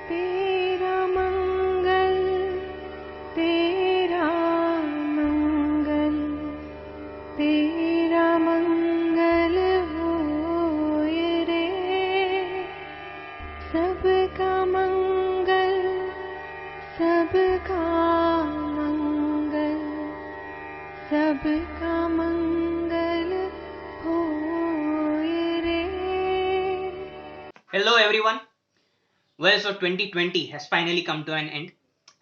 तेरा मंगल तेरा मंगल तेरा मंगल होए रे सबका मंगल सबका मंगल सबका मंगल होए रे. Hello everyone. Well, so 2020 has finally come to an end,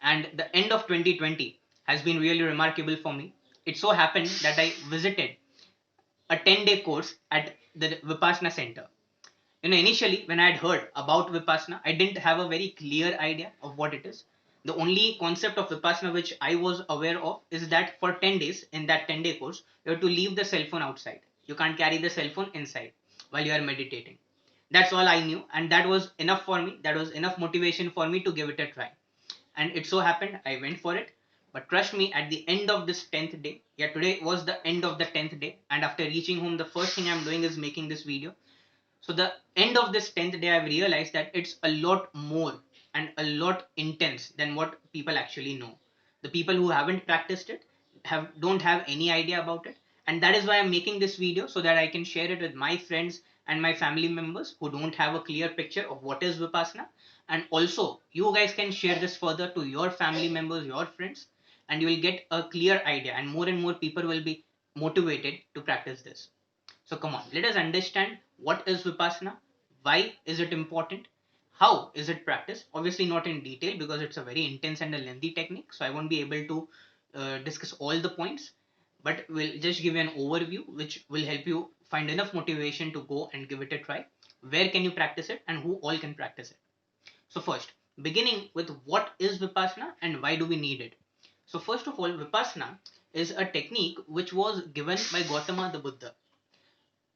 and the end of 2020 has been really remarkable for me. It so happened that I visited a 10-day course at the Vipassana Center. Initially, when I had heard about Vipassana, I didn't have a very clear idea of what it is. The only concept of Vipassana which I was aware of is that for 10 days, in that 10-day course, you have to leave the cell phone outside. You can't carry the cell phone inside while you are meditating. That's all I knew, and that was enough for me. That was enough motivation for me to give it a try. And it so happened I went for it. But trust me, at the end of this 10th day, yeah, today was the end of the 10th day, and after reaching home, the first thing I'm doing is making this video. So the end of this 10th day, I've realized that it's a lot more and a lot intense than what people actually know. The people who haven't practiced it don't have any idea about it, and that is why I'm making this video, so that I can share it with my friends and my family members who don't have a clear picture of what is Vipassana. And also you guys can share this further to your family members, your friends, and you will get a clear idea, and more people will be motivated to practice this. So come on, let us understand what is Vipassana, why is it important, how is it practiced. Obviously not in detail because it's a very intense and a lengthy technique, so I won't be able to discuss all the points, but we'll just give you an overview which will help you find enough motivation to go and give it a try. Where can you practice it and who all can practice it? So first, beginning with what is Vipassana and why do we need it? So first of all, Vipassana is a technique which was given by Gautama the Buddha.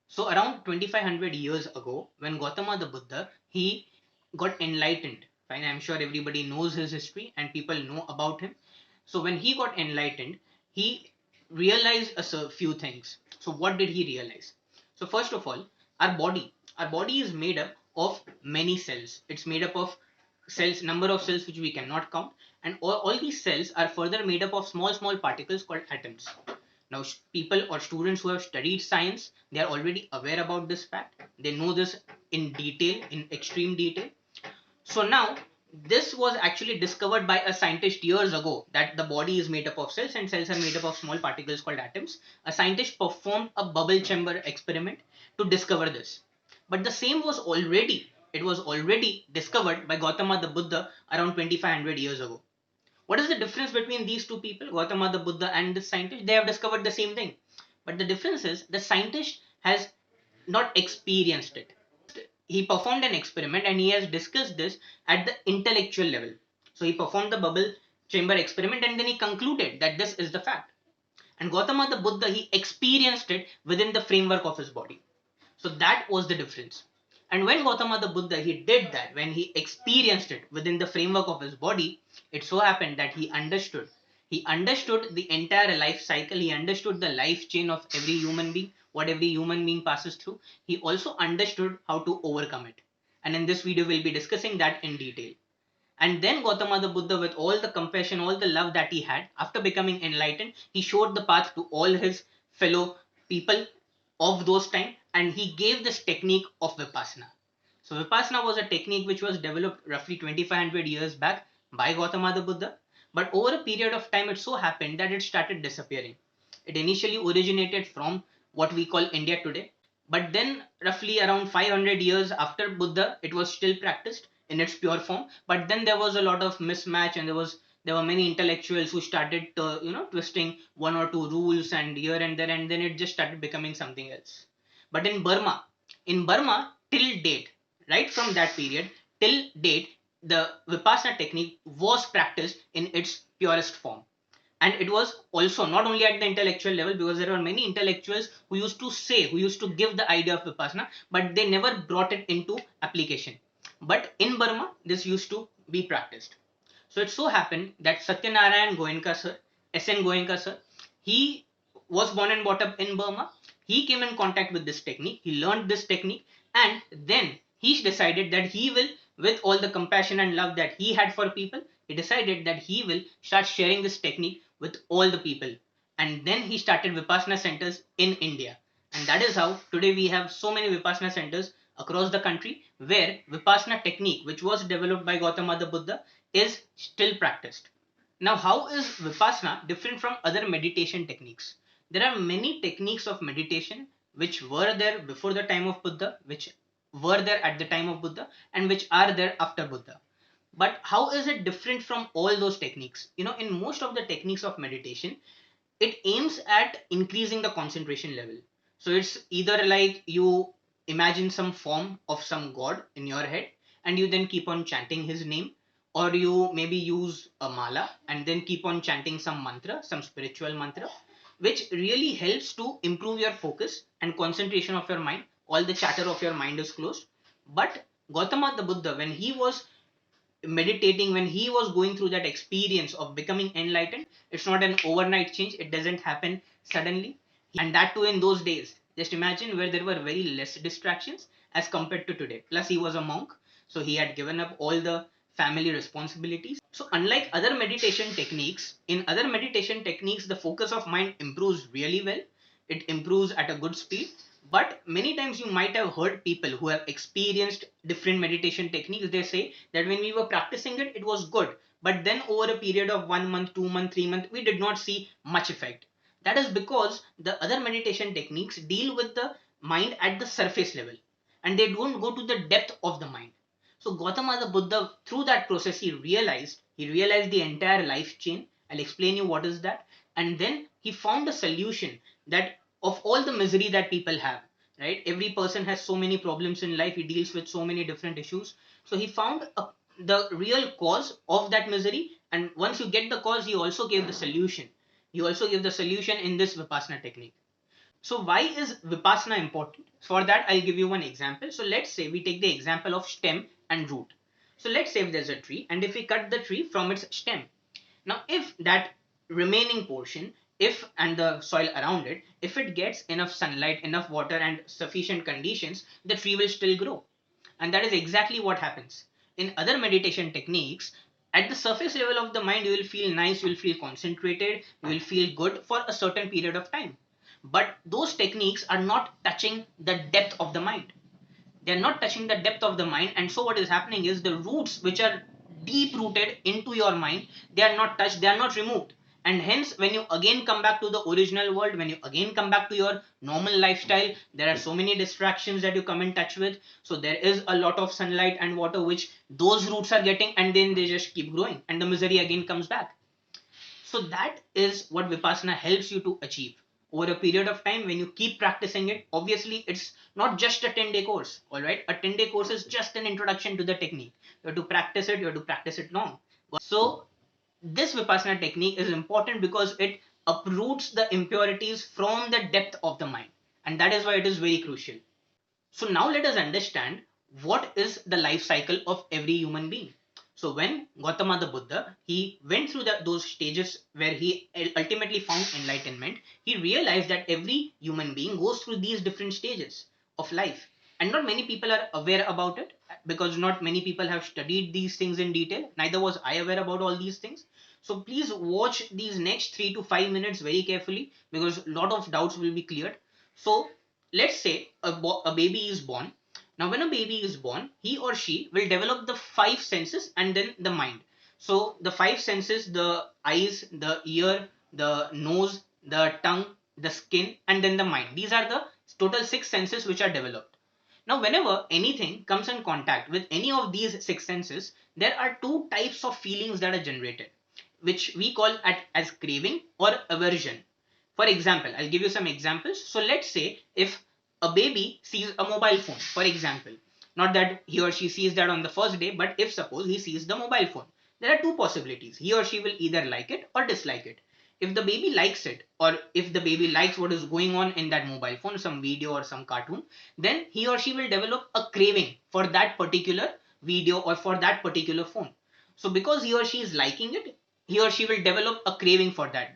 So around 2500 years ago, when Gautama the Buddha, he got enlightened. Fine, I'm sure everybody knows his history and people know about him. So when he got enlightened, he realized a few things. So what did he realize? So first of all, our body is made up of many cells. It's made up of cells, number of cells which we cannot count, and all these cells are further made up of small particles called atoms. Now, people or students who have studied science, they are already aware about this fact. They know this in detail, in extreme detail. So now, this was actually discovered by a scientist years ago, that the body is made up of cells and cells are made up of small particles called atoms. A scientist performed a bubble chamber experiment to discover this. But the same was already discovered by Gautama the Buddha around 2500 years ago. What is the difference between these two people, Gautama the Buddha and the scientist? They have discovered the same thing. But the difference is the scientist has not experienced it. He performed an experiment and he has discussed this at the intellectual level. So he performed the bubble chamber experiment and then he concluded that this is the fact. And Gautama the Buddha, he experienced it within the framework of his body. So that was the difference. And when Gautama the Buddha, he did that, when he experienced it within the framework of his body, it so happened that he understood. He understood the entire life cycle. He understood the life chain of every human being, what every human being passes through. He also understood how to overcome it. And in this video, we'll be discussing that in detail. And then Gautama the Buddha, with all the compassion, all the love that he had, after becoming enlightened, he showed the path to all his fellow people of those time, and he gave this technique of Vipassana. So Vipassana was a technique which was developed roughly 2500 years back by Gautama the Buddha, but over a period of time it so happened that it started disappearing. It initially originated from what we call India today, but then roughly around 500 years after Buddha, it was still practiced in its pure form, but then there was a lot of mismatch, and there were many intellectuals who started twisting one or two rules and here and there, and then it just started becoming something else. But in Burma till date, right from that period till date, the Vipassana technique was practiced in its purest form. And it was also not only at the intellectual level, because there were many intellectuals who used to give the idea of Vipassana, but they never brought it into application. But in Burma, this used to be practiced. So it so happened that Satyanarayan Goenka sir, SN Goenka sir, he was born and brought up in Burma. He came in contact with this technique, he learned this technique, and then he decided that he will with all the compassion and love that he had for people, he decided that he will start sharing this technique with all the people. And then he started Vipassana centers in India. And that is how today we have so many Vipassana centers across the country where Vipassana technique, which was developed by Gautama the Buddha, is still practiced. Now, how is Vipassana different from other meditation techniques? There are many techniques of meditation which were there before the time of Buddha, which were there at the time of Buddha, and which are there after Buddha. But how is it different from all those techniques? In most of the techniques of meditation, it aims at increasing the concentration level. So it's either like you imagine some form of some god in your head and you then keep on chanting his name, or you maybe use a mala and then keep on chanting some mantra, some spiritual mantra, which really helps to improve your focus and concentration of your mind. All the chatter of your mind is closed. But Gautama the Buddha, when he was meditating, when he was going through that experience of becoming enlightened, it's not an overnight change, it doesn't happen suddenly. And that too in those days, just imagine, where there were very less distractions as compared to today. Plus he was a monk, so he had given up all the family responsibilities. So unlike other meditation techniques, in other meditation techniques the focus of mind improves really well, it improves at a good speed. But many times you might have heard people who have experienced different meditation techniques, they say that when we were practicing it, it was good. But then over a period of 1 month, 2 months, 3 months, we did not see much effect. That is because the other meditation techniques deal with the mind at the surface level and they don't go to the depth of the mind. So Gautama the Buddha, through that process, he realized the entire life chain. I'll explain you what is that. And then he found a solution that of all the misery that people have, right? Every person has so many problems in life. He deals with so many different issues. So he found the real cause of that misery. And once you get the cause, he also gave the solution. He also gave the solution in this Vipassana technique. So why is Vipassana important? For that, I'll give you one example. So let's say we take the example of stem and root. So let's say if there's a tree and if we cut the tree from its stem. Now, if that remaining portion, if and the soil around it, if it gets enough sunlight, enough water and sufficient conditions, the tree will still grow. And that is exactly what happens. In other meditation techniques, at the surface level of the mind, you will feel nice, you will feel concentrated, you will feel good for a certain period of time. But those techniques are not touching the depth of the mind. They are not touching the depth of the mind. And so what is happening is the roots which are deep rooted into your mind, they are not touched, they are not removed. And hence, when you again come back to the original world, when you again come back to your normal lifestyle, there are so many distractions that you come in touch with. So there is a lot of sunlight and water which those roots are getting, and then they just keep growing and the misery again comes back. So that is what Vipassana helps you to achieve over a period of time. When you keep practicing it, obviously it's not just a 10-day course. All right, a 10-day course is just an introduction to the technique. You have to practice it, you have to practice it long. So this Vipassana technique is important because it uproots the impurities from the depth of the mind, and that is why it is very crucial. So now let us understand what is the life cycle of every human being. So when Gautama the Buddha, he went through those stages where he ultimately found enlightenment, he realized that every human being goes through these different stages of life. And not many people are aware about it because not many people have studied these things in detail. Neither was I aware about all these things. So please watch these next 3 to 5 minutes very carefully because a lot of doubts will be cleared. So let's say a baby is born. Now, when a baby is born, he or she will develop the five senses and then the mind. So, the five senses, the eyes, the ear, the nose, the tongue, the skin, and then the mind. These are the total six senses which are developed. Now, whenever anything comes in contact with any of these six senses, there are two types of feelings that are generated, which we call as craving or aversion. For example, I'll give you some examples. So let's say if a baby sees a mobile phone, for example, not that he or she sees that on the first day, but if suppose he sees the mobile phone, there are two possibilities. He or she will either like it or dislike it. If the baby likes it, or if the baby likes what is going on in that mobile phone, some video or some cartoon, then he or she will develop a craving for that particular video or for that particular phone. So because he or she is liking it, he or she will develop a craving for that.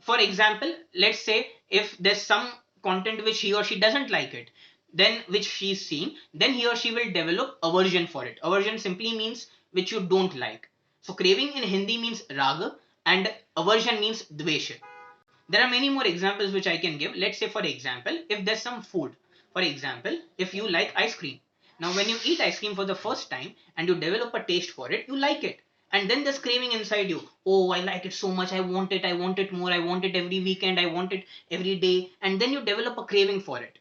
For example, let's say if there's some content which he or she doesn't like it, then which she is seeing, then he or she will develop aversion for it. Aversion simply means which you don't like. So craving in Hindi means raga and aversion means dvesha. There are many more examples which I can give. Let's say, for example, if there's some food, for example, if you like ice cream. Now, when you eat ice cream for the first time and you develop a taste for it, you like it. And then there's craving inside you. Oh, I like it so much. I want it more. I want it every weekend. I want it every day. And then you develop a craving for it.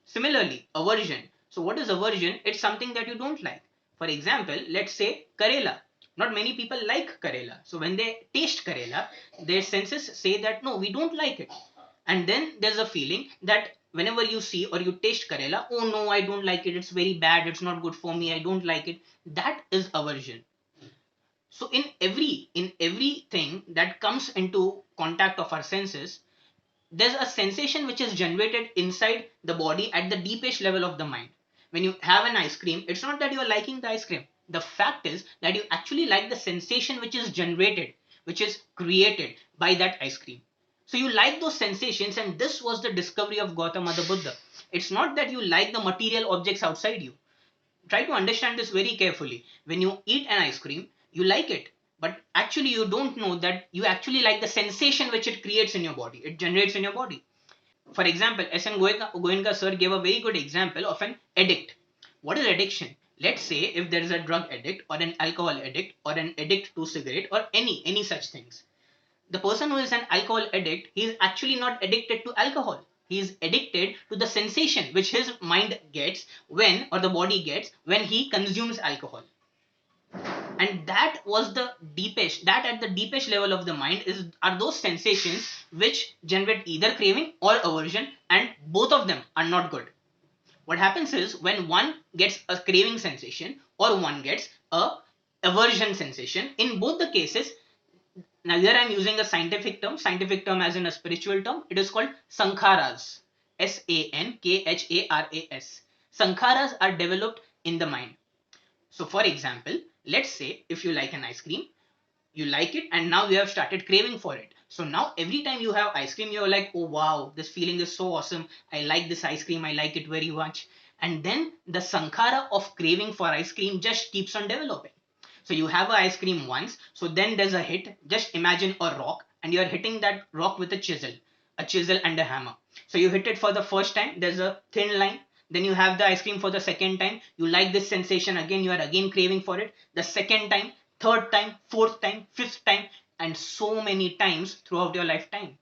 Similarly, aversion. So what is aversion? It's something that you don't like. For example, let's say Karela. Not many people like Karela. So when they taste Karela, their senses say that no, we don't like it. And then there's a feeling that whenever you see or you taste Karela, oh no, I don't like it. It's very bad. It's not good for me. I don't like it. That is aversion. So in everything that comes into contact of our senses, there's a sensation which is generated inside the body at the deepest level of the mind. When you have an ice cream, it's not that you are liking the ice cream. The fact is that you actually like the sensation which is generated, which is created by that ice cream. So you like those sensations, and this was the discovery of Gautama the Buddha. It's not that you like the material objects outside you. Try to understand this very carefully. When you eat an ice cream, you like it, but actually you don't know that you actually like the sensation which it creates in your body, it generates in your body. For example, SN Goenka sir gave a very good example of an addict. What is addiction? Let's say if there is a drug addict or an alcohol addict or an addict to cigarette or any such things. The person who is an alcohol addict, he is actually not addicted to alcohol. He is addicted to the sensation which his mind gets when, or the body gets when he consumes alcohol. And that was the deepest, that at the deepest level of the mind is are those sensations which generate either craving or aversion, and both of them are not good. What happens is when one gets a craving sensation or one gets a aversion sensation, in both the cases, now here I'm using a scientific term as in a spiritual term. It is called sankharas. Sankharas. Sankharas are developed in the mind. So for example, let's say if you like an ice cream, you like it and now you have started craving for it. So now every time you have ice cream, you're like, oh wow, this feeling is so awesome. I like this ice cream. I like it very much. And then the sankhara of craving for ice cream just keeps on developing. So you have a ice cream once. So then there's a hit. Just imagine a rock and you're hitting that rock with a chisel and a hammer. So you hit it for the first time. There's a thin line. Then you have the ice cream for the second time. You like this sensation again. You are again craving for it. The second time, third time, fourth time, fifth time, and so many times throughout your lifetime.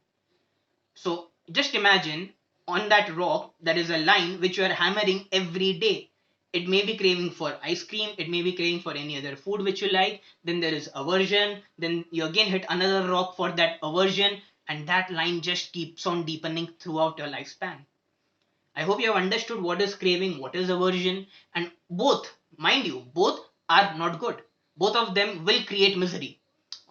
So just imagine on that rock there is a line which you are hammering every day. It may be craving for ice cream, it may be craving for any other food which you like. Then there is aversion. Then you again hit another rock for that aversion, and that line just keeps on deepening throughout your lifespan. I hope you have understood what is craving, what is aversion, and both, mind you, both are not good. Both of them will create misery.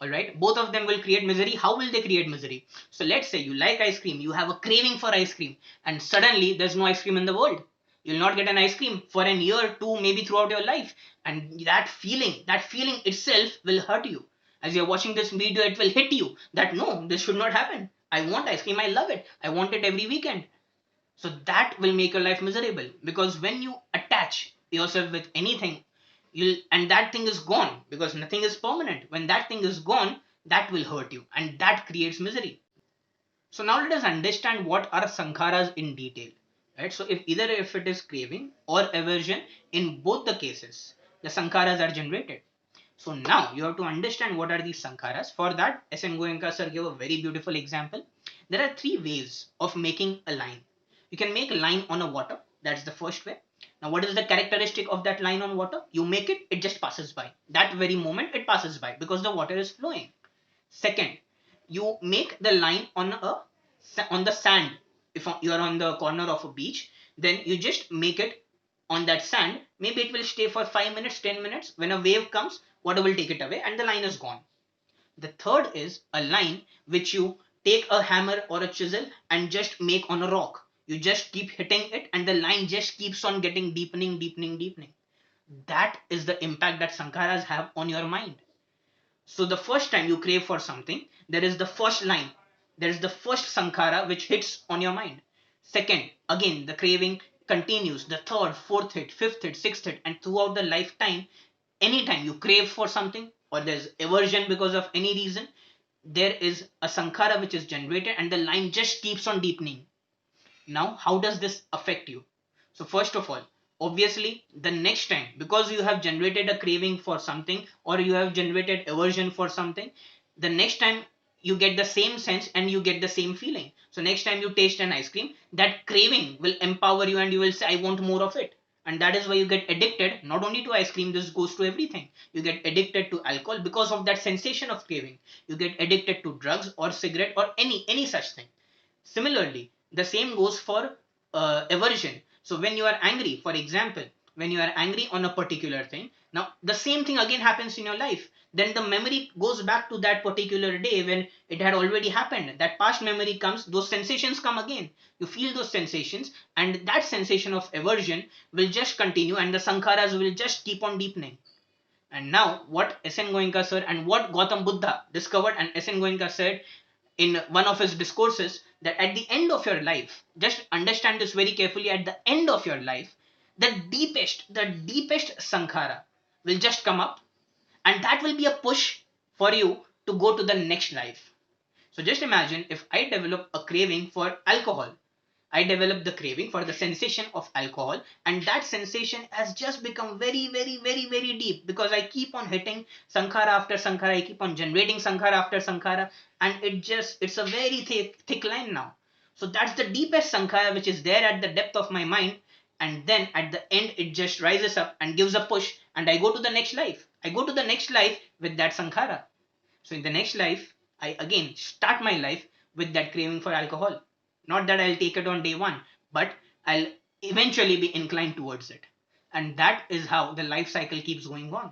Alright, both of them will create misery. How will they create misery? So let's say you like ice cream, you have a craving for ice cream, and suddenly there's no ice cream in the world. You'll not get an ice cream for an year, two, maybe throughout your life. And that feeling itself will hurt you. As you're watching this video, it will hit you that no, this should not happen. I want ice cream, I love it. I want it every weekend. So that will make your life miserable, because when you attach yourself with anything, you'll and that thing is gone, because nothing is permanent. When that thing is gone, that will hurt you and that creates misery. So now let us understand what are sankharas in detail. Right? So if it is craving or aversion, in both the cases, the sankharas are generated. So now you have to understand what are these sankharas. For that, S.N. Goenka sir gave a very beautiful example. There are three ways of making a line. You can make a line on a water. That's the first way. Now, what is the characteristic of that line on water? You make it, it just passes by. That very moment it passes by because the water is flowing. Second, you make the line on the sand. If you are on the corner of a beach, then you just make it on that sand. Maybe it will stay for 5 minutes, 10 minutes. When a wave comes, water will take it away and the line is gone. The third is a line which you take a hammer or a chisel and just make on a rock. You just keep hitting it and the line just keeps on getting deepening, deepening, deepening. That is the impact that sankharas have on your mind. So the first time you crave for something, there is the first line. There is the first sankhara which hits on your mind. Second, again, the craving continues, the third, fourth hit, fifth hit, sixth hit, and throughout the lifetime, anytime you crave for something or there's aversion because of any reason, there is a sankhara which is generated and the line just keeps on deepening. Now, how does this affect you? So, first of all, obviously, the next time, because you have generated a craving for something or you have generated aversion for something, the next time you get the same sense and you get the same feeling. So, next time you taste an ice cream, that craving will empower you and you will say, I want more of it. And that is why you get addicted not only to ice cream, this goes to everything. You get addicted to alcohol because of that sensation of craving. You get addicted to drugs or cigarette or any such thing. Similarly, the same goes for aversion. So when you are angry, for example, when you are angry on a particular thing, now the same thing again happens in your life. Then the memory goes back to that particular day when it had already happened. That past memory comes, those sensations come again. You feel those sensations, and that sensation of aversion will just continue, and the sankharas will just keep on deepening. And now, what S.N. Goenka sir and what Gautam Buddha discovered, and S.N. Goenka said in one of his discourses, that at the end of your life, just understand this very carefully, at the end of your life, the deepest sankhara will just come up, and that will be a push for you to go to the next life. So just imagine if I develop a craving for alcohol. I developed the craving for the sensation of alcohol, and that sensation has just become very, very, very, very deep because I keep on hitting sankhara after sankhara, I keep on generating sankhara after sankhara, and it's a very thick line now. So that's the deepest sankhara which is there at the depth of my mind, and then at the end it just rises up and gives a push, and I go to the next life. I go to the next life with that sankhara. So in the next life, I again start my life with that craving for alcohol. Not that I'll take it on day one, but I'll eventually be inclined towards it. And that is how the life cycle keeps going on.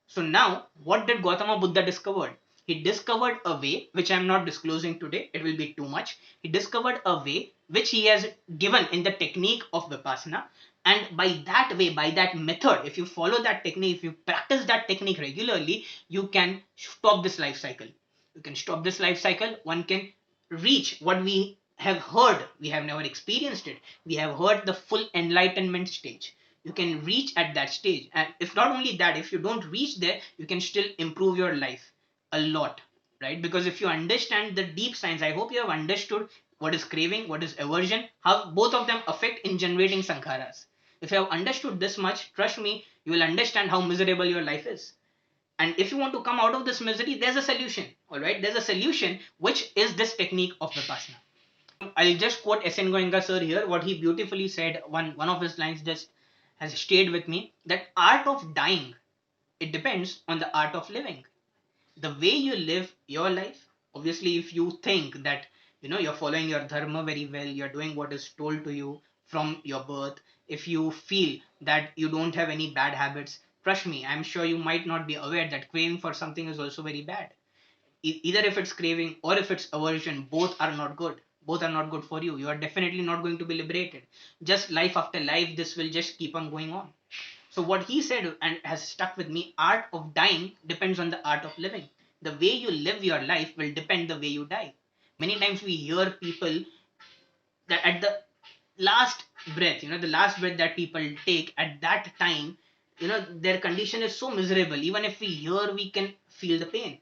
So now, what did Gautama Buddha discover? He discovered a way, which I am not disclosing today, it will be too much. He discovered a way which he has given in the technique of Vipassana. And by that way, by that method, if you follow that technique, if you practice that technique regularly, you can stop this life cycle. You can stop this life cycle. One can reach what we have heard. We have never experienced it. We have heard the full enlightenment stage. You can reach at that stage, and if not only that, if you don't reach there, you can still improve your life a lot, right? Because if you understand the deep science, I hope you have understood what is craving, what is aversion, how both of them affect in generating sankharas. If you have understood this much, trust me, you will understand how miserable your life is. And if you want to come out of this misery, there's a solution. All right, there's a solution, which is this technique of Vipassana. I'll just quote S.N. Goenka sir here. What he beautifully said, one of his lines just has stayed with me. That art of dying, it depends on the art of living. The way you live your life. Obviously, if you think that you're following your dharma very well, you're doing what is told to you from your birth. If you feel that you don't have any bad habits, trust me, I'm sure you might not be aware that craving for something is also very bad. Either if it's craving or if it's aversion, both are not good. Both are not good for you. You are definitely not going to be liberated. Just life after life, this will just keep on going on. So what he said and has stuck with me, art of dying depends on the art of living. The way you live your life will depend the way you die. Many times we hear people that at the last breath, the last breath that people take at that time, their condition is so miserable. Even if we hear, we can feel the pain.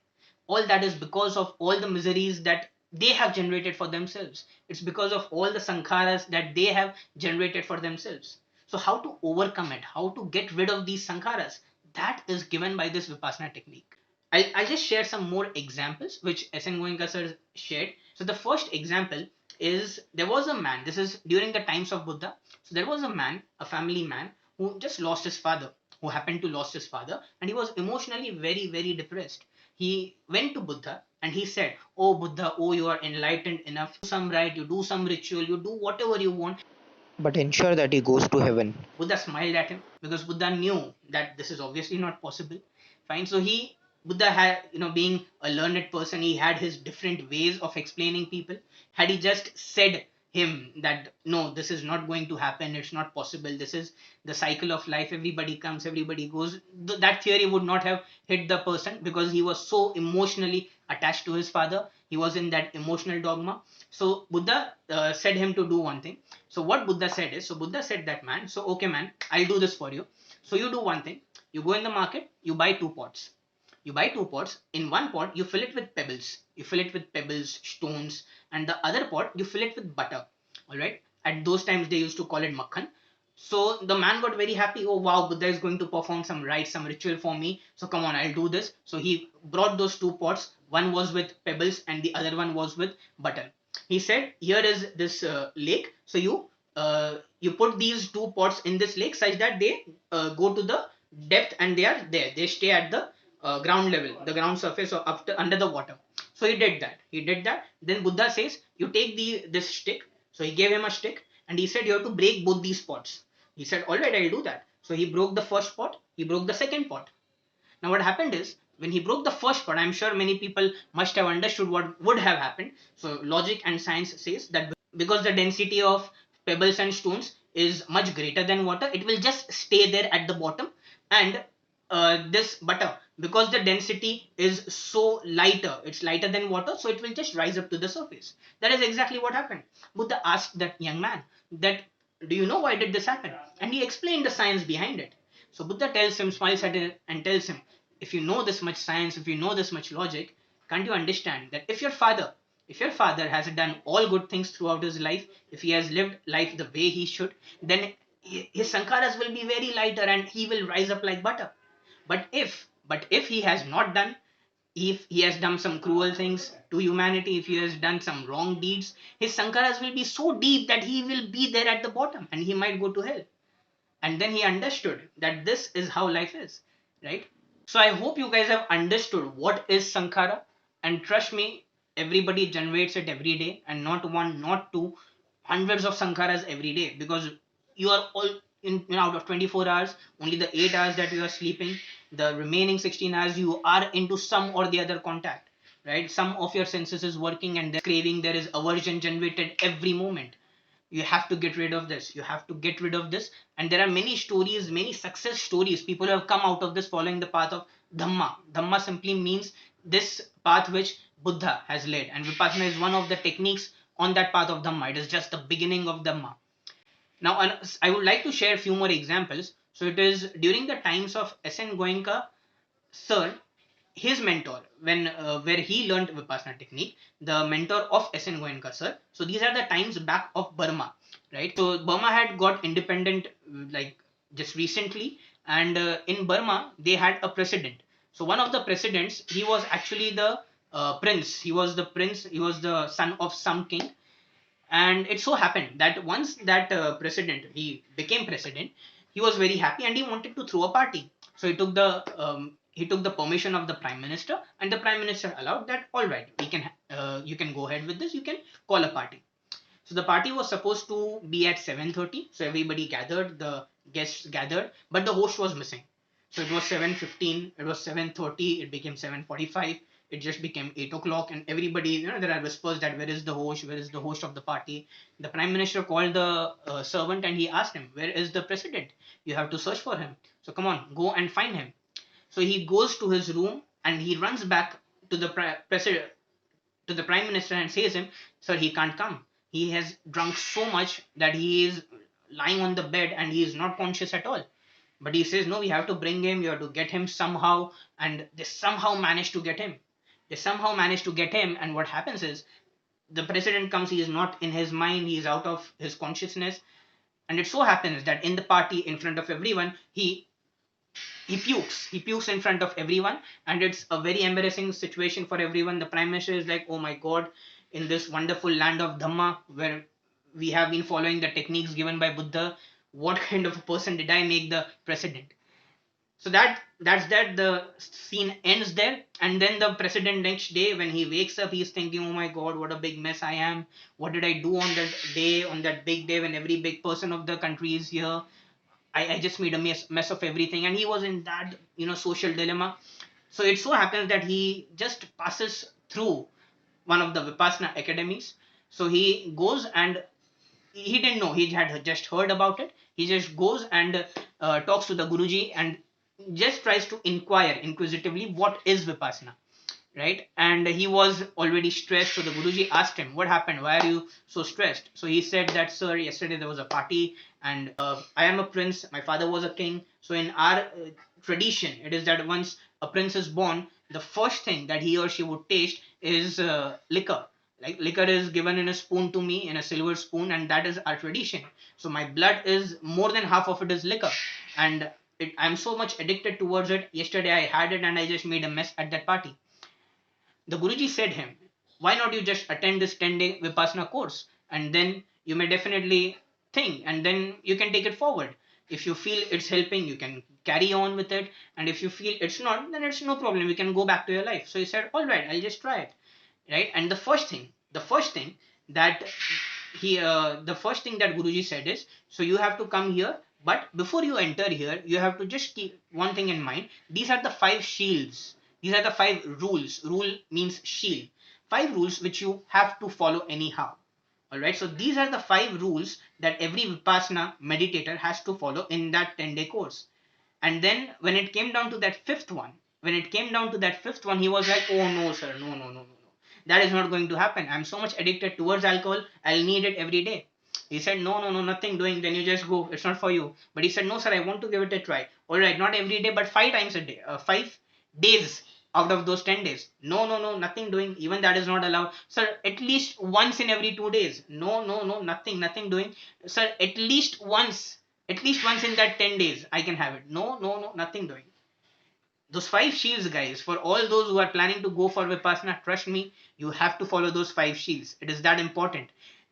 All that is because of all the miseries that they have generated for themselves. It's because of all the sankharas that they have generated for themselves. So how to overcome it, how to get rid of these sankharas, that is given by this Vipassana technique. I'll just share some more examples which S.N. Goenka sir shared. So the first example is, there was a man, this is during the times of Buddha. So there was a man, a family man, who just lost his father, who happened to lost his father, and he was emotionally very, very depressed. He went to Buddha and he said, "Oh Buddha, oh, you are enlightened enough, do some right, you do some ritual, you do whatever you want, but ensure that he goes to heaven." Buddha smiled at him because Buddha knew that this is obviously not possible. Fine. So Buddha had, being a learned person, he had his different ways of explaining people. Had he just said him that, no, this is not going to happen, it's not possible, this is the cycle of life, everybody comes, everybody goes, that theory would not have hit the person because he was so emotionally attached to his father. He was in that emotional dogma. So Buddha said him to do one thing. So what Buddha said is, so Buddha said that man, so okay man, I'll do this for you. So you do one thing. You go in the market, you buy two pots. You buy two pots. In one pot, you fill it with pebbles. You fill it with pebbles, stones, and the other pot, you fill it with butter. All right. At those times, they used to call it makhan. So the man got very happy. Oh wow, Buddha is going to perform some rites, some ritual for me. So come on, I'll do this. So he brought those two pots. One was with pebbles, and the other one was with butter. He said, "Here is this lake. So you put these two pots in this lake such that they go to the depth and they are there. They stay at the ground level, the ground surface or up to, under the water." So he did that. He did that. Then Buddha says, "You take this stick." So he gave him a stick and he said, "You have to break both these pots." He said, "All right, I'll do that." So he broke the first pot. He broke the second pot. Now what happened is, when he broke the first pot, I'm sure many people must have understood what would have happened. So logic and science says that because the density of pebbles and stones is much greater than water, it will just stay there at the bottom. And this butter, because the density is so lighter, it's lighter than water, so it will just rise up to the surface. That is exactly what happened. Buddha asked that young man that, "Do you know why did this happen?" And he explained the science behind it. So Buddha tells him, smiles at him, and tells him, "If you know this much science, if you know this much logic, can't you understand that if your father has done all good things throughout his life, if he has lived life the way he should, then his sankharas will be very lighter and he will rise up like butter. But if he has not done, if he has done some cruel things to humanity, if he has done some wrong deeds, his sankharas will be so deep that he will be there at the bottom and he might go to hell." And then he understood that this is how life is, right? So I hope you guys have understood what is sankhara, and trust me, everybody generates it every day, and not one, not two, hundreds of sankharas every day, because you are all out of 24 hours, only the 8 hours that you are sleeping, the remaining 16 hours you are into some or the other contact, right? Some of your senses is working and there is craving, there is aversion generated every moment. You have to get rid of this, you have to get rid of this. And there are many stories, many success stories, people who have come out of this following the path of Dhamma simply means this path which Buddha has led, and Vipassana is one of the techniques on that path of Dhamma. It is just the beginning of Dhamma. Now I would like to share a few more examples. So it is during the times of SN Goenka sir, his mentor, when where he learned Vipassana technique, the mentor of SN Goenka sir. So these are the times back of Burma, right? So Burma had got independent like just recently, and in Burma they had a president. So one of the presidents, he was actually the prince. He was the prince. He was the son of some king, and it so happened that once that president he became president, he was very happy and he wanted to throw a party. So he took the permission of the prime minister, and the prime minister allowed that. All right, we can you can go ahead with this, you can call a party. So the party was supposed to be at 7:30. So everybody gathered, the guests gathered, but the host was missing. So it was 7:15, it was 7:30, it became 7:45, it just became 8 o'clock, and everybody, there are whispers that where is the host, where is the host of the party. The prime minister called the servant and he asked him, "Where is the president? You have to search for him. So come on, go and find him." So he goes to his room and he runs back to the president, to the prime minister, and says him, "Sir, he can't come. He has drunk so much that he is lying on the bed and he is not conscious at all." But he says, "No, we have to bring him, you have to get him somehow." And they somehow managed to get him. And what happens is, the president comes, he is not in his mind, he is out of his consciousness. And it so happens that in the party, in front of everyone, he pukes in front of everyone, and it's a very embarrassing situation for everyone. The prime minister is like, "Oh my god, in this wonderful land of Dhamma, where we have been following the techniques given by Buddha, what kind of a person did I make the president?" So that's the scene ends there. And then the president, next day when he wakes up, he's thinking, "Oh my god, what a big mess I am. What did I do on that day, on that big day when every big person of the country is here? I just made a mess of everything." And he was in that social dilemma. So it so happens that he just passes through one of the Vipassana academies. So he goes, and he didn't know, he had just heard about it. He just goes and talks to the Guruji and just tries to inquire inquisitively what is Vipassana, right? And he was already stressed. So the Guruji asked him, "What happened? Why are you so stressed?" So he said that, "Sir, yesterday there was a party, and I am a prince. My father was a king. So in our tradition, it is that once a prince is born, the first thing that he or she would taste is liquor. Like liquor is given in a spoon to me, in a silver spoon, and that is our tradition. So my blood is more than half of it is liquor, and I'm so much addicted towards it. Yesterday I had it, and I just made a mess at that party." The Guruji said him, "Why not you just attend this 10-day Vipassana course, and then you may definitely think, and then you can take it forward. If you feel it's helping, you can carry on with it, and if you feel it's not, then it's no problem. You can go back to your life." So he said, "All right, I'll just try it." Right? And the first thing that the first thing that Guruji said is, so you have to come here, but before you enter here, you have to just keep one thing in mind. These are the five shields. These are the five rules. Rule means shield. Five rules which you have to follow anyhow. Alright, so these are the five rules that every Vipassana meditator has to follow in that 10-day course. And then when it came down to that fifth one, he was like, "Oh no, sir, no, no, no, no, no. That is not going to happen. I'm so much addicted towards alcohol, I'll need it every day." He said, "No, no, no, nothing doing. Then you just go. It's not for you." But he said, "No, sir, I want to give it a try." Alright, not every day, but 5 times a day, 5 days out of those 10 days. "No, no, no, nothing doing. Even that is not allowed. Sir, at least once in every 2 days." "No, no, no, nothing, nothing doing. Sir, at least once in that 10 days I can have it." "No, no, no, nothing doing." Those five shields, guys, for all those who are planning to go for Vipassana, trust me, you have to follow those five shields. It is that important.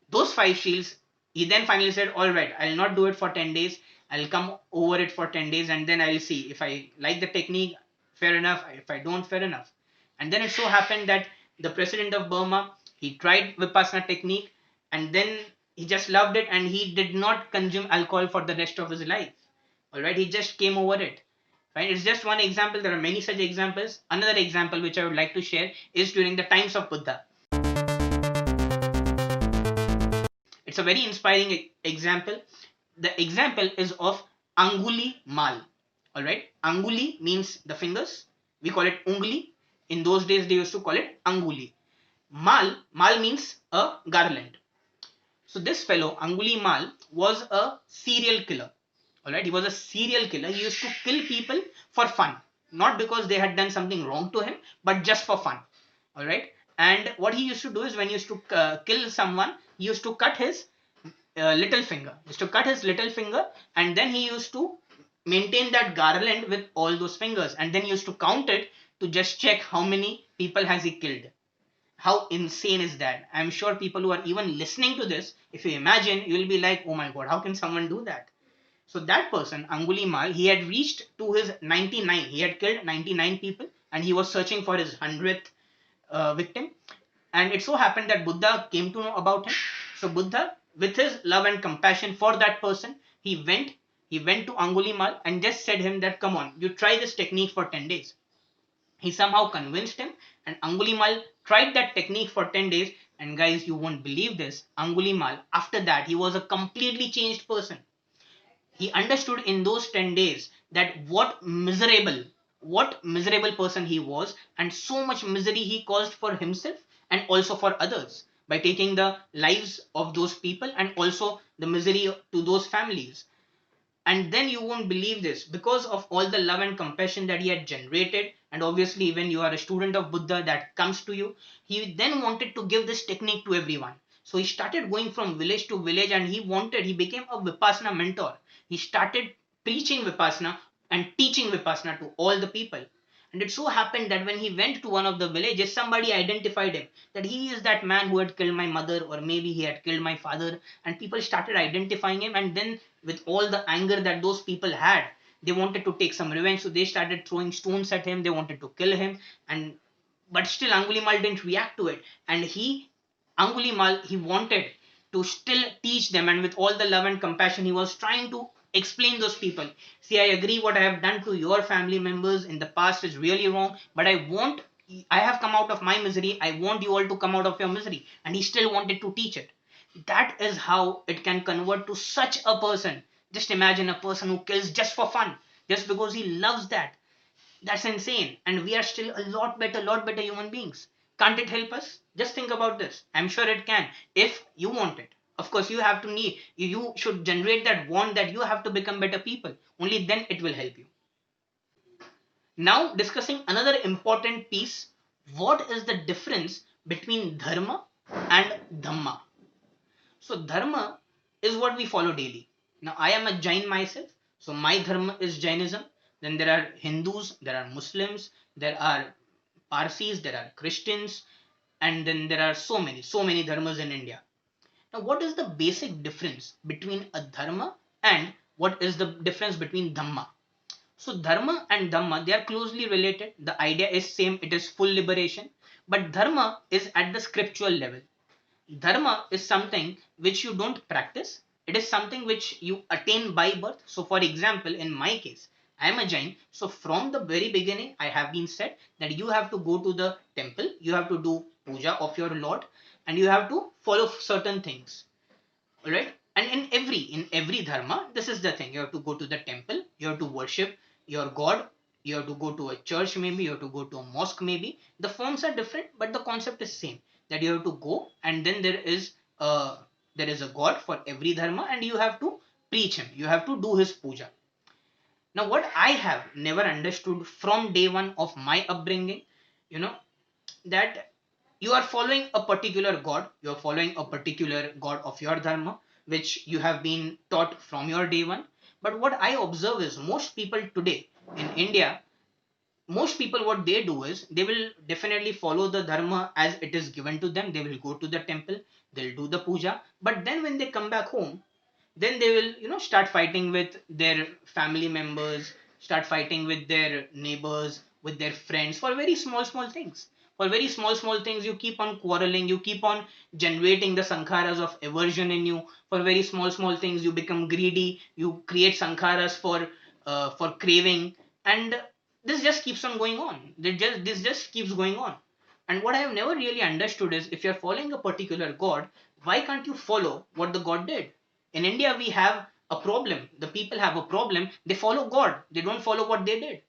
Those five shields, he then finally said, "All right, I'll not do it for 10 days. I'll come over it for 10 days, and then I'll see. If I like the technique, fair enough. If I don't, fair enough." And then it so happened that the president of Burma, he tried Vipassana technique, and then he just loved it, and he did not consume alcohol for the rest of his life. All right, he just came over it. Right? It's just one example. There are many such examples. Another example which I would like to share is during the times of Buddha. It's a very inspiring example. The example is of Angulimal. All right, Anguli means the fingers. We call it Ungli. In those days, they used to call it Anguli. Mal means a garland. So this fellow Angulimal was a serial killer. Alright, he was a serial killer. He used to kill people for fun, not because they had done something wrong to him, but just for fun. Alright, and what he used to do is when he used to kill someone, he used to cut his little finger. He used to cut his little finger, and then he used to maintain that garland with all those fingers, and then he used to count it to just check how many people has he killed. How insane is that? I'm sure people who are even listening to this, if you imagine, you will be like, "Oh my god, how can someone do that?" So that person, Angulimal, he had reached to his 99. He had killed 99 people, and he was searching for his 100th victim. And it so happened that Buddha came to know about him. So Buddha, with his love and compassion for that person, he went to Angulimal and just said him that, "Come on, you try this technique for 10 days." He somehow convinced him, and Angulimal tried that technique for 10 days. And guys, you won't believe this. Angulimal, after that, he was a completely changed person. He understood in those 10 days that what miserable person he was, and so much misery he caused for himself and also for others by taking the lives of those people, and also the misery to those families. And then you won't believe this, because of all the love and compassion that he had generated, and obviously when you are a student of Buddha, that comes to you, he then wanted to give this technique to everyone. So he started going from village to village, and he became a Vipassana mentor. He started preaching Vipassana and teaching Vipassana to all the people. And it so happened that when he went to one of the villages, somebody identified him, that he is that man who had killed my mother, or maybe he had killed my father. And people started identifying him, and then with all the anger that those people had, they wanted to take some revenge. So they started throwing stones at him, they wanted to kill him. And but still Angulimal didn't react to it. And Angulimal, he wanted to still teach them, and with all the love and compassion, he was trying to explain those people. "See, I agree what I have done to your family members in the past is really wrong, but I have come out of my misery. I want you all to come out of your misery." And he still wanted to teach it. That is how it can convert to such a person. Just imagine a person who kills just for fun, just because he loves that. That's insane. And we are still a lot better human beings. Can't it help us? Just think about this. I'm sure it can if you want it. Of course, you have to need, you should generate that want that you have to become better people. Only then it will help you. Now, discussing another important piece, what is the difference between Dharma and Dhamma? So, Dharma is what we follow daily. Now, I am a Jain myself, so my Dharma is Jainism. Then there are Hindus, there are Muslims, there are Parsis, there are Christians, and then there are so many dharmas in India. Now, what is the basic difference between a dharma and what is the difference between Dhamma? So Dharma and Dhamma, they are closely related. The idea is same, it is full liberation. But Dharma is at the scriptural level. Dharma is something which you don't practice. It is something which you attain by birth. So for example, in my case, I am a Jain. So from the very beginning, I have been said that you have to go to the temple, you have to do puja of your Lord, and you have to follow certain things. Alright? And in every dharma, this is the thing. You have to go to the temple, you have to worship your God, you have to go to a church, maybe you have to go to a mosque, maybe the forms are different, but the concept is same, that you have to go, and then there is a God for every dharma, and you have to preach him, you have to do his puja. Now what I have never understood from day one of my upbringing, you know that you are following a particular god, you are following a particular god of your dharma, which you have been taught from your day one. But what I observe is most people today in India, most people, what they do is they will definitely follow the dharma as it is given to them. They will go to the temple, they'll do the puja, but then when they come back home, then they will start fighting with their family members, start fighting with their neighbors, with their friends for very small things. For very small things, you keep on quarreling, you keep on generating the sankharas of aversion in you. For very small things, you become greedy, you create sankharas for craving, and this just keeps on going on. This just keeps going on. And what I have never really understood is, if you're following a particular god, why can't you follow what the god did? In India, we have a problem. The people have a problem. They follow God, they don't follow what they did.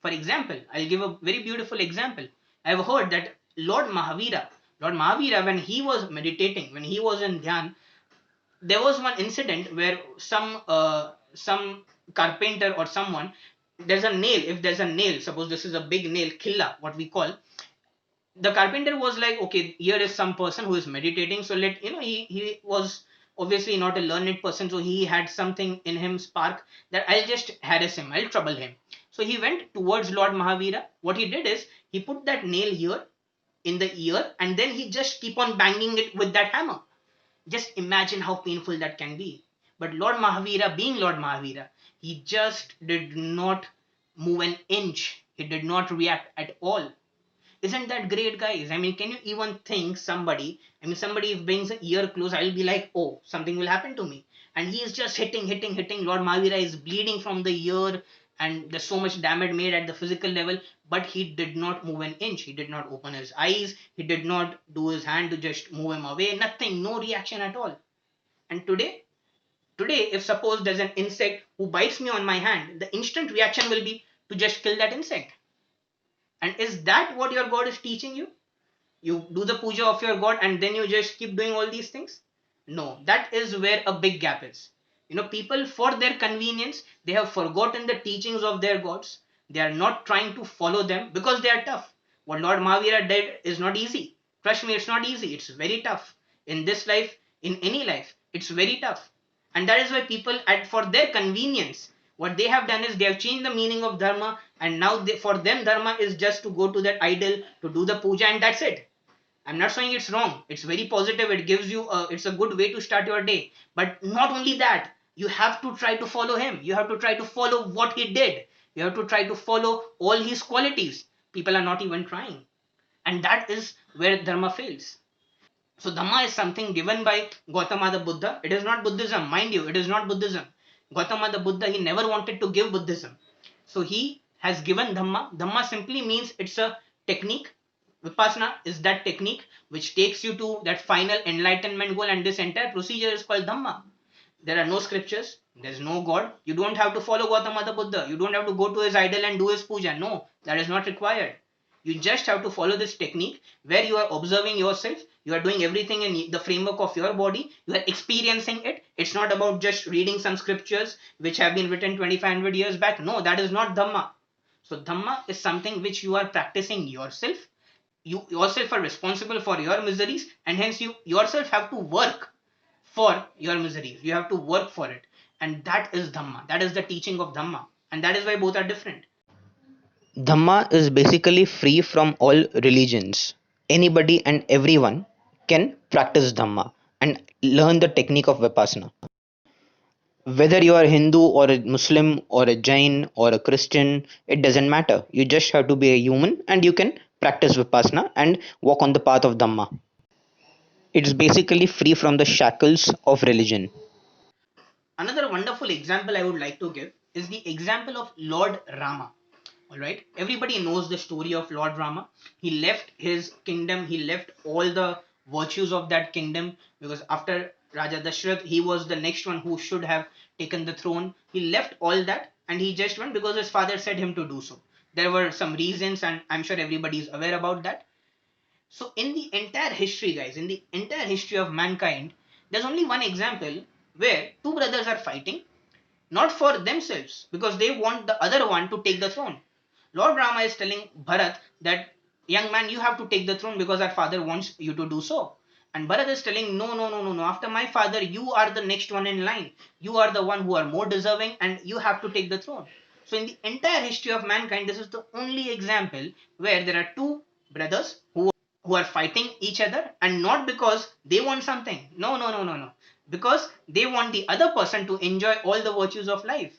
For example, I'll give a very beautiful example. I've heard that Lord Mahavira, when he was meditating, when he was in dhyan, there was one incident where some carpenter or someone, there's a nail. If there's a nail, suppose this is a big nail, killa, what we call, the carpenter was like, okay, here is some person who is meditating, so he was obviously not a learned person, so he had something in him spark, that I'll just harass him, I'll trouble him. So he went towards Lord Mahavira. What he did is he put that nail here in the ear, and then he just keep on banging it with that hammer. Just imagine how painful that can be. But Lord Mahavira, being Lord Mahavira, he just did not move an inch, he did not react at all. Isn't that great, guys? I mean, can you even think somebody, I mean, somebody if brings an ear close, I'll be like, oh, something will happen to me. And he is just hitting. Lord Mahavira is bleeding from the ear, and there's so much damage made at the physical level, but he did not move an inch. He did not open his eyes. He did not do his hand to just move him away. Nothing, no reaction at all. And today, if suppose there's an insect who bites me on my hand, the instant reaction will be to just kill that insect. And is that what your God is teaching you? You do the puja of your god and then you just keep doing all these things? No, that is where a big gap is. People, for their convenience, they have forgotten the teachings of their gods. They are not trying to follow them because they are tough. What Lord Mahavira did is not easy. Trust me, it's not easy. It's very tough. In this life, in any life, it's very tough. And that is why people, for their convenience, what they have done is they have changed the meaning of dharma, and now for them dharma is just to go to that idol, to do the puja, and that's it. I'm not saying it's wrong. It's very positive. It gives you it's a good way to start your day. But not only that, you have to try to follow him. You have to try to follow what he did. You have to try to follow all his qualities. People are not even trying. And that is where Dharma fails. So Dhamma is something given by Gautama the Buddha. It is not Buddhism. Mind you, it is not Buddhism. Gautama the Buddha, he never wanted to give Buddhism. So he has given Dhamma. Dhamma simply means it's a technique. Vipassana is that technique which takes you to that final enlightenment goal, and this entire procedure is called Dhamma. There are no scriptures. There's no God. You don't have to follow Gautama the Buddha. You don't have to go to his idol and do his puja. No, that is not required. You just have to follow this technique where you are observing yourself. You are doing everything in the framework of your body. You are experiencing it. It's not about just reading some scriptures which have been written 2500 years back. No, that is not Dhamma. So Dhamma is something which you are practicing yourself. You yourself are responsible for your miseries, and hence you yourself have to work for your miseries. You have to work for it. And that is Dhamma. That is the teaching of Dhamma. And that is why both are different. Dhamma is basically free from all religions. Anybody and everyone can practice Dhamma and learn the technique of Vipassana. Whether you are Hindu or a Muslim or a Jain or a Christian, it doesn't matter. You just have to be a human and you can practice Vipassana and walk on the path of Dhamma. It's basically free from the shackles of religion. Another wonderful example I would like to give is the example of Lord Rama. All right, everybody knows the story of Lord Rama. He left his kingdom, he left all the virtues of that kingdom, because after Raja Dashrath, he was the next one who should have taken the throne. He left all that and he just went because his father said him to do so. There were some reasons, and I'm sure everybody is aware about that. So, in the entire history, guys, in the entire history of mankind, there's only one example where two brothers are fighting, not for themselves, because they want the other one to take the throne. Lord Rama is telling Bharat that, young man, you have to take the throne because our father wants you to do so. And Bharat is telling, no, no, no, no, no. After my father, you are the next one in line. You are the one who are more deserving and you have to take the throne. So, in the entire history of mankind, this is the only example where there are two brothers who are fighting each other, and not because they want something. No, no, no, no, no. Because they want the other person to enjoy all the virtues of life.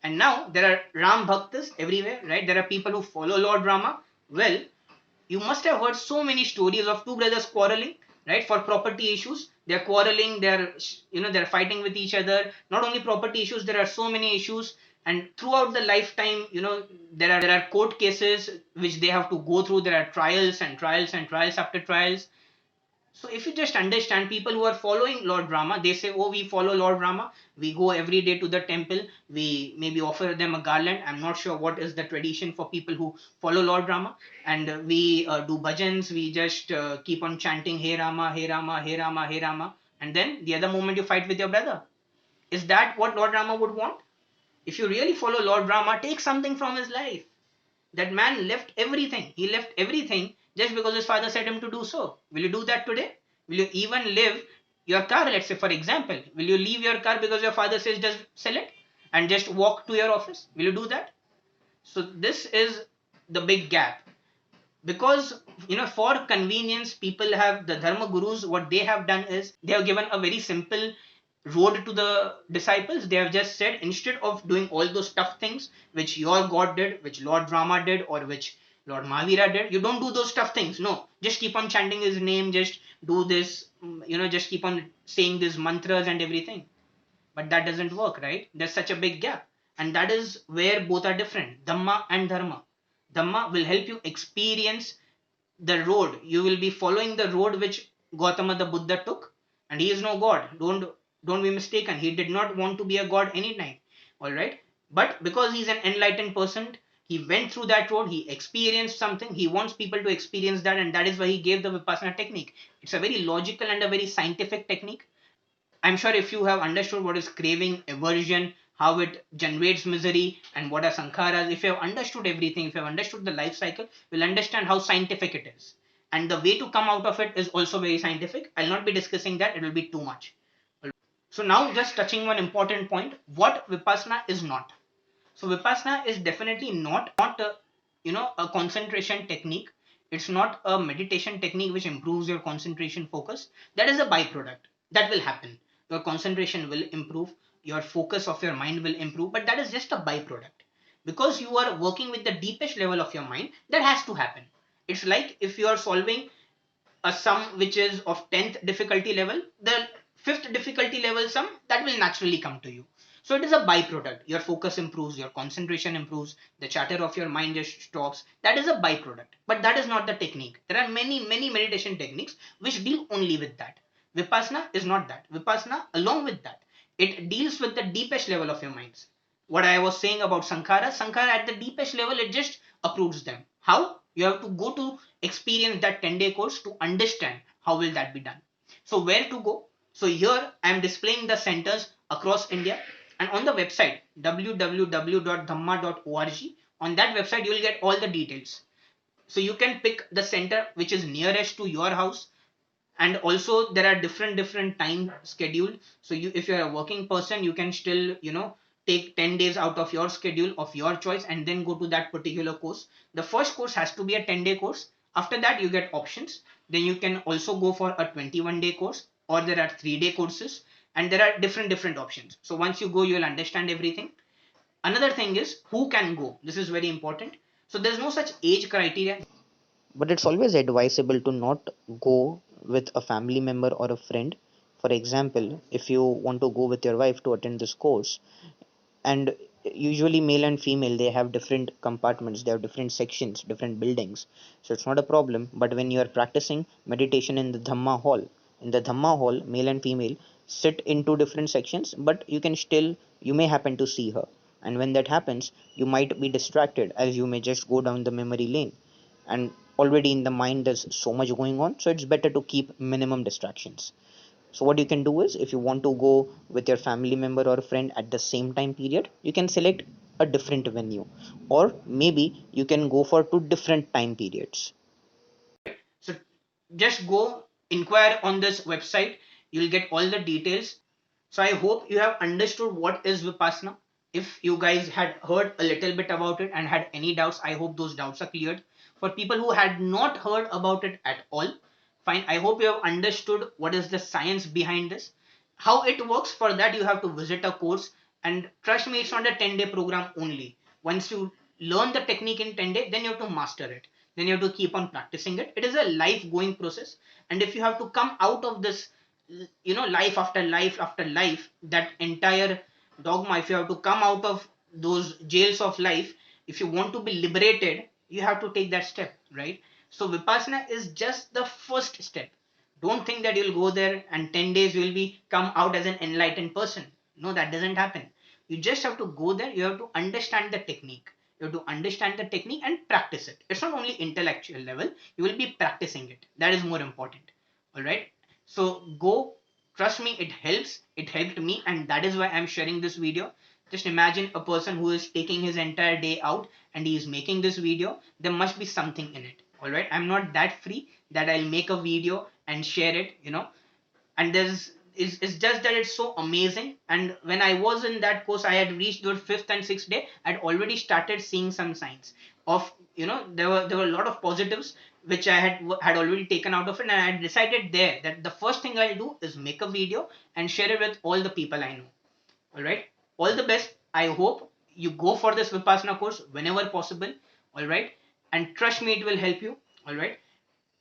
And now there are Ram Bhaktas everywhere, right? There are people who follow Lord Rama. Well, you must have heard so many stories of two brothers quarreling, right? For property issues. They're quarreling, they're fighting with each other. Not only property issues, there are so many issues. And throughout the lifetime, there are court cases which they have to go through. There are trials and trials and trials after trials. So if you just understand, people who are following Lord Rama, they say, oh, we follow Lord Rama. We go every day to the temple. We maybe offer them a garland. I'm not sure what is the tradition for people who follow Lord Rama. And we do bhajans. We just keep on chanting, Hey Rama, Hey Rama, Hey Rama, Hey Rama. And then the other moment you fight with your brother. Is that what Lord Rama would want? If you really follow Lord Rama, take something from his life. That man left everything. He left everything just because his father said him to do so. Will you do that today? Will you even leave your car, let's say, for example? Will you leave your car because your father says just sell it and just walk to your office? Will you do that? So this is the big gap. Because for convenience, people have the Dharma gurus. What they have done is they have given a very simple road to the disciples. They have just said, instead of doing all those tough things which your God did, which Lord Rama did, or which Lord Mahavira did, you don't do those tough things. No, just keep on chanting his name, just do this, just keep on saying these mantras and everything. But that doesn't work, right? There's such a big gap. And that is where both are different, Dhamma and Dharma. Dhamma will help you experience the road. You will be following the road which Gautama the Buddha took, and he is no god. Don't be mistaken. He did not want to be a god anytime. All right, but because he's an enlightened person, he went through that road. He experienced something. He wants people to experience that, and that is why he gave the Vipassana technique. It's a very logical and a very scientific technique. I'm sure if you have understood what is craving, aversion, how it generates misery, and what are sankharas, if you have understood everything, if you have understood the life cycle, you'll understand how scientific it is. And the way to come out of it is also very scientific. I'll not be discussing that, it will be too much. So, now just touching one important point, what Vipassana is not. So, Vipassana is definitely not a concentration technique. It's not a meditation technique which improves your concentration focus. That is a byproduct. That will happen. Your concentration will improve, your focus of your mind will improve, but that is just a byproduct. Because you are working with the deepest level of your mind, that has to happen. It's like if you are solving a sum which is of 10th difficulty level, the 5th difficulty level sum, that will naturally come to you. So it is a byproduct. Your focus improves, your concentration improves, the chatter of your mind just stops. That is a byproduct. But that is not the technique. There are many, many meditation techniques which deal only with that. Vipassana is not that. Vipassana, along with that, It deals with the deepest level of your minds. What I was saying about Sankhara at the deepest level, it just approves them. How? You have to go to experience that 10-day course to understand how will that be done. So where to go? So here I am displaying the centers across India, and on the website www.dhamma.org, on that website you will get all the details. So you can pick the center which is nearest to your house, and also there are different time schedule. So you, if you're a working person, you can still, take 10 days out of your schedule of your choice and then go to that particular course. The first course has to be a 10-day course. After that you get options. Then you can also go for a 21-day course, or there are 3-day courses, and there are different options. So once you go, you'll understand everything. Another thing is who can go. This is very important. So there's no such age criteria. But it's always advisable to not go with a family member or a friend. For example, if you want to go with your wife to attend this course, and usually male and female, they have different compartments, they have different sections, different buildings, so it's not a problem. But when you are practicing meditation in the Dhamma hall, male and female sit into different sections, but you can still, you may happen to see her, and when that happens, you might be distracted, as you may just go down the memory lane, and already in the mind there's so much going on, so it's better to keep minimum distractions. So what you can do is, if you want to go with your family member or friend at the same time period, you can select a different venue, or maybe you can go for two different time periods. So just go inquire on this website. You'll get all the details. So I hope you have understood what is Vipassana. If you guys had heard a little bit about it and had any doubts, I hope those doubts are cleared. For people who had not heard about it at all, fine. I hope you have understood what is the science behind this. How it works, for that you have to visit a course, and trust me, it's not a 10-day program only. Once you learn the technique in 10 days, then you have to master it. Then you have to keep on practicing it. It is a life going process. And if you have to come out of this, life after life after life, that entire dogma, if you have to come out of those jails of life, if you want to be liberated, you have to take that step, right? So Vipassana is just the first step. Don't think that you'll go there and 10 days you'll be come out as an enlightened person. No, that doesn't happen. You just have to go there. You have to understand the technique. You have to understand the technique and practice it. It's not only intellectual level, you will be practicing it. That is more important. All right. So go, trust me, it helps. It helped me, and that is why I'm sharing this video. Just imagine a person who is taking his entire day out and he is making this video. There must be something in it. All right. I'm not that free that I'll make a video and share it, and there's it's just that it's so amazing. And when I was in that course, I had reached the fifth and sixth day, I'd already started seeing some signs of, there were a lot of positives which I had already taken out of it, and I had decided there that the first thing I'll do is make a video and share it with all the people I know. All right. All the best. I hope you go for this Vipassana course whenever possible. All right. And trust me, it will help you. All right.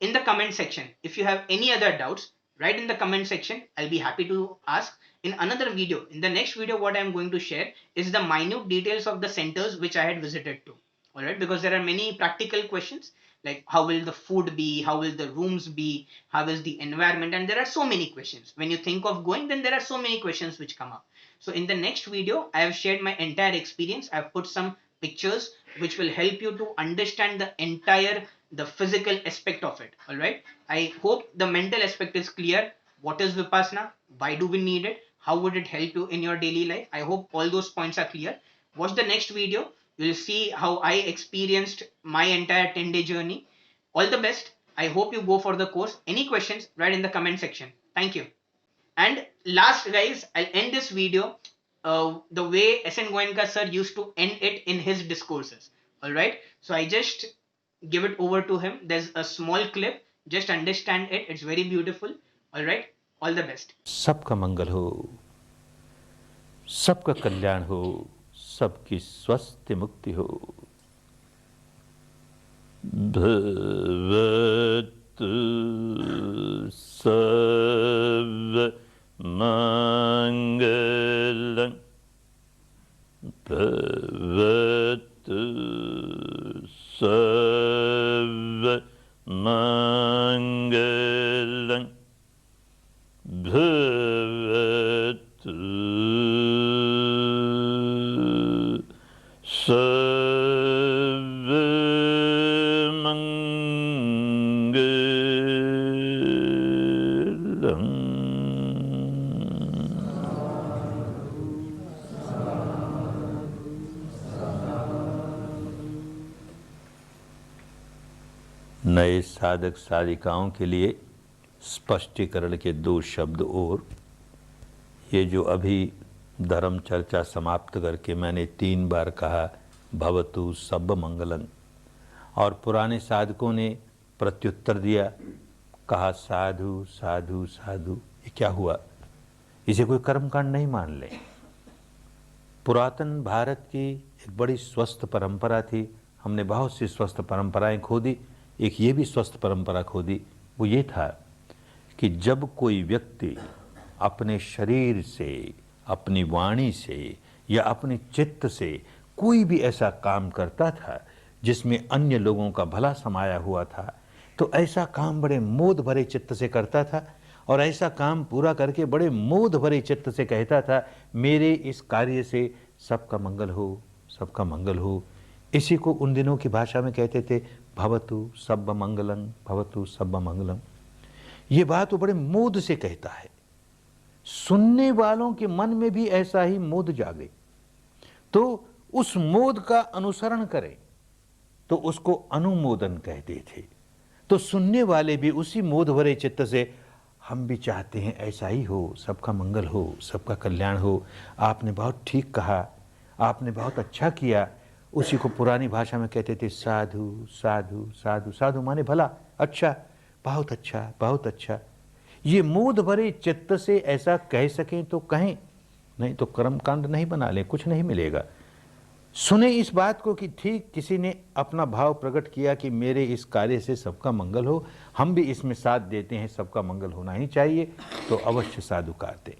In the comment section, if you have any other doubts, write in the comment section. I'll be happy to ask in another video. In the next video, what I'm going to share is the minute details of the centers which I had visited to. All right, because there are many practical questions like how will the food be, how will the rooms be, how is the environment, and there are so many questions. When you think of going, then there are so many questions which come up. So in the next video, I have shared my entire experience. I've put some pictures which will help you to understand the entire, the physical aspect of it. All right. I hope the mental aspect is clear. What is Vipassana? Why do we need it? How would it help you in your daily life? I hope all those points are clear. Watch the next video. You'll see how I experienced my entire 10-day journey. All the best. I hope you go for the course. Any questions, write in the comment section. Thank you. And last, guys, I'll end this video the way SN Goenka sir used to end it in his discourses. All right. So I just give it over to him. There's a small clip. Just understand it. It's very beautiful. All right. All the best. सबका मंगल हो, सबका कल्याण हो, सबकी स्वस्थ मुक्ति हो। भवतु सर्वमङ्गलं, भवतु सर्वमङ्गलं, भवतु नए साधक साधिकाओं के लिए स्पष्टीकरण के 2 शब्द और ये जो अभी धर्म चर्चा समाप्त करके मैंने 3 बार कहा भवतु सब मंगलं, और पुराने साधकों ने प्रत्युत्तर दिया, कहा साधु साधु साधु। ये क्या हुआ? इसे कोई कर्मकांड नहीं मान ले। पुरातन भारत की एक बड़ी स्वस्थ परंपरा थी। हमने बहुत सी स्वस्थ परंपराएं खोदी, एक ये भी स्वस्थ परंपरा खोदी। वो ये था कि जब कोई व्यक्ति अपने शरीर से, अपनी वाणी से या अपने चित्त से कोई भी ऐसा काम करता था जिसमें अन्य लोगों का भला समाया हुआ था, तो ऐसा काम बड़े मोद भरे चित्त से करता था, और ऐसा काम पूरा करके बड़े मोद भरे चित्त से कहता था, मेरे इस कार्य से सबका मंगल हो, सबका मंगल हो। इसी को उन दिनों की भाषा में कहते थे भवतु सब मंगलम, भवतु सब मंगलम। ये बात वो बड़े मोद से कहता है। सुनने वालों के मन में भी ऐसा ही मोद जागे, तो उस मोद का अनुसरण करें तो उसको अनुमोदन कहते थे। तो सुनने वाले भी उसी मोद भरे चित्त से, हम भी चाहते हैं ऐसा ही हो, सबका मंगल हो, सबका कल्याण हो, आपने बहुत ठीक कहा, आपने बहुत अच्छा किया। उसी को पुरानी भाषा में कहते थे साधु साधु साधु। साधु माने भला, अच्छा, बहुत अच्छा, बहुत अच्छा। ये मोद भरे चित्त से ऐसा कह सकें तो कहें, नहीं तो कर्मकांड नहीं बना लें, कुछ नहीं मिलेगा। सुने इस बात को कि ठीक किसी ने अपना भाव प्रकट किया कि मेरे इस कार्य से सबका मंगल हो, हम भी इसमें साथ देते हैं, सबका मंगल होना ही चाहिए, तो अवश्य साधुकार दें।